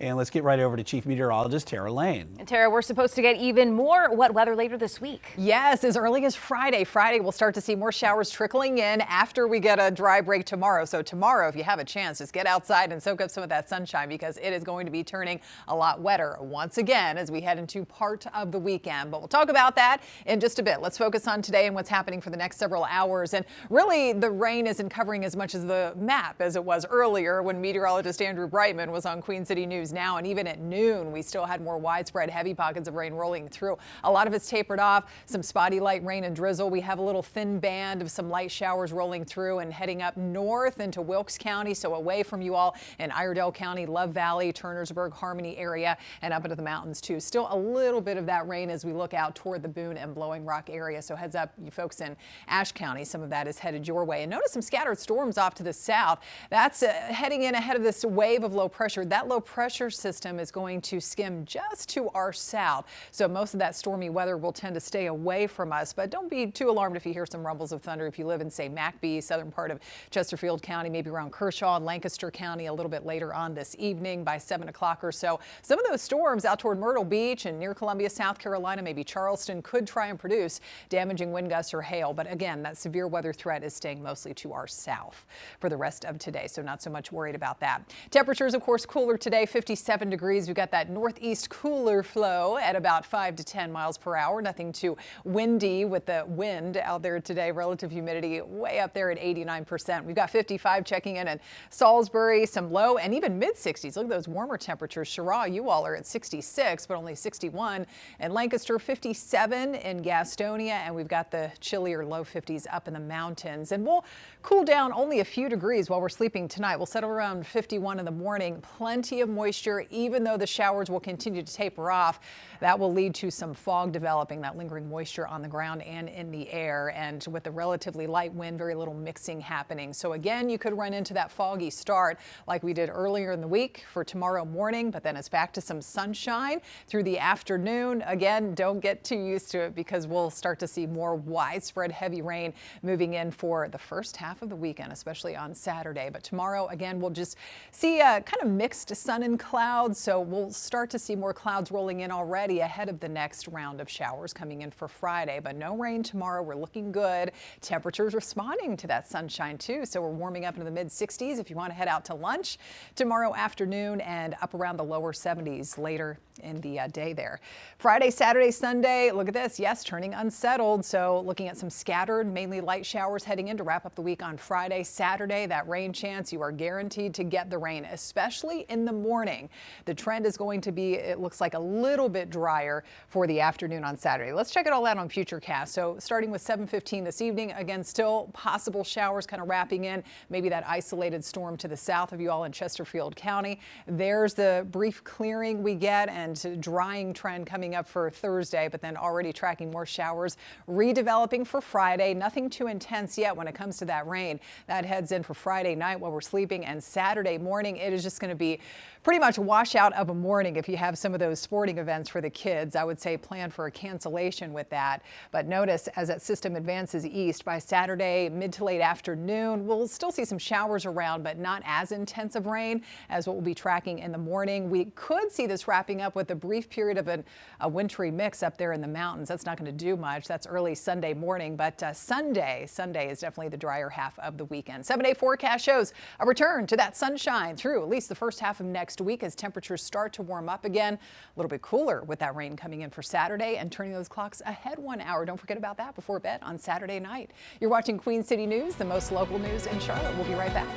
And let's get right over to Chief Meteorologist Tara Lane. And Tara, we're supposed to get even more wet weather later this week. Yes, as early as Friday. Friday, we'll start to see more showers trickling in after we get a dry break tomorrow. So tomorrow, if you have a chance, just get outside and soak up some of that sunshine because it is going to be turning a lot wetter once again as we head into part of the weekend. But we'll talk about that in just a bit. Let's focus on today and what's happening for the next several hours. And really, the rain isn't covering as much as the map as it was earlier when meteorologist Andrew Brightman was on Queen City News Now. And even at noon, we still had more widespread heavy pockets of rain rolling through. A lot of it's tapered off, some spotty light rain and drizzle. We have a little thin band of some light showers rolling through and heading up north into Wilkes County, so away from you all in Iredell County, Love Valley, Turnersburg, Harmony area, and up into the mountains too. Still a little bit of that rain as we look out toward the Boone and Blowing Rock area. So heads up, you folks in Ashe County, some of that is headed your way. And notice some scattered storms off to the south. That's heading in ahead of this wave of low pressure. That low pressure system is going to skim just to our south. So most of that stormy weather will tend to stay away from us, but don't be too alarmed if you hear some rumbles of thunder if you live in, say, McBee, southern part of Chesterfield County, maybe around Kershaw and Lancaster County a little bit later on this evening by 7 o'clock or so. Some of those storms out toward Myrtle Beach and near Columbia, South Carolina, maybe Charleston, could try and produce damaging wind gusts or hail. But again, that severe weather threat is staying mostly to our south for the rest of today, so not so much worried about that. Temperatures, of course, cooler today, 57 degrees. We've got that northeast cooler flow at about 5 to 10 miles per hour. Nothing too windy with the wind out there today. Relative humidity way up there at 89%. We've got 55 checking in at Salisbury, some low and even mid 60s. Look at those warmer temperatures. Cheraw, you all are at 66, but only 61. And Lancaster, 57 in Gastonia. And we've got the chillier low 50s up in the mountains. And we'll cool down only a few degrees while we're sleeping tonight. We'll settle around 51 in the morning. Plenty of moisture, even though the showers will continue to taper off. That will lead to some fog developing, that lingering moisture on the ground and in the air. And with the relatively light wind, very little mixing happening. So again, you could run into that foggy start like we did earlier in the week for tomorrow morning, but then it's back to some sunshine through the afternoon. Again, don't get too used to it because we'll start to see more widespread heavy rain moving in for the first half of the weekend, especially on Saturday. But tomorrow, again, we'll just see a kind of mixed sun and clouds. So we'll start to see more clouds rolling in already ahead of the next round of showers coming in for Friday, but no rain tomorrow. We're looking good. Temperatures responding to that sunshine too. So we're warming up into the mid 60s if you want to head out to lunch tomorrow afternoon and up around the lower 70s later in the day there. Friday, Saturday, Sunday, look at this. Yes, turning unsettled. So looking at some scattered, mainly light showers heading in to wrap up the week on Friday. Saturday, that rain chance, you are guaranteed to get the rain, especially in the morning. The trend is going to be, it looks like, a little bit drier for the afternoon on Saturday. Let's check it all out on Futurecast. So starting with 7:15 this evening, again, still possible showers kind of wrapping in, maybe that isolated storm to the south of you all in Chesterfield County. There's the brief clearing we get and drying trend coming up for Thursday, but then already tracking more showers redeveloping for Friday. Nothing too intense yet when it comes to that rain. That heads in for Friday night while we're sleeping, and Saturday morning it is just going to be pretty much washout of a morning. If you have some of those sporting events for the kids, I would say plan for a cancellation with that. But notice as that system advances east by Saturday mid to late afternoon, we'll still see some showers around, but not as intense of rain as what we'll be tracking in the morning. We could see this wrapping up with a brief period of a wintry mix up there in the mountains. That's not going to do much. That's early Sunday morning, but Sunday is definitely the drier half of the weekend. 7-day forecast shows a return to that sunshine through at least the first half of next week as temperatures start to warm up again. A little bit cooler with that rain coming in for Saturday and turning those clocks ahead 1 hour. Don't forget about that before bed on Saturday night. You're watching Queen City News, the most local news in Charlotte. We'll be right back.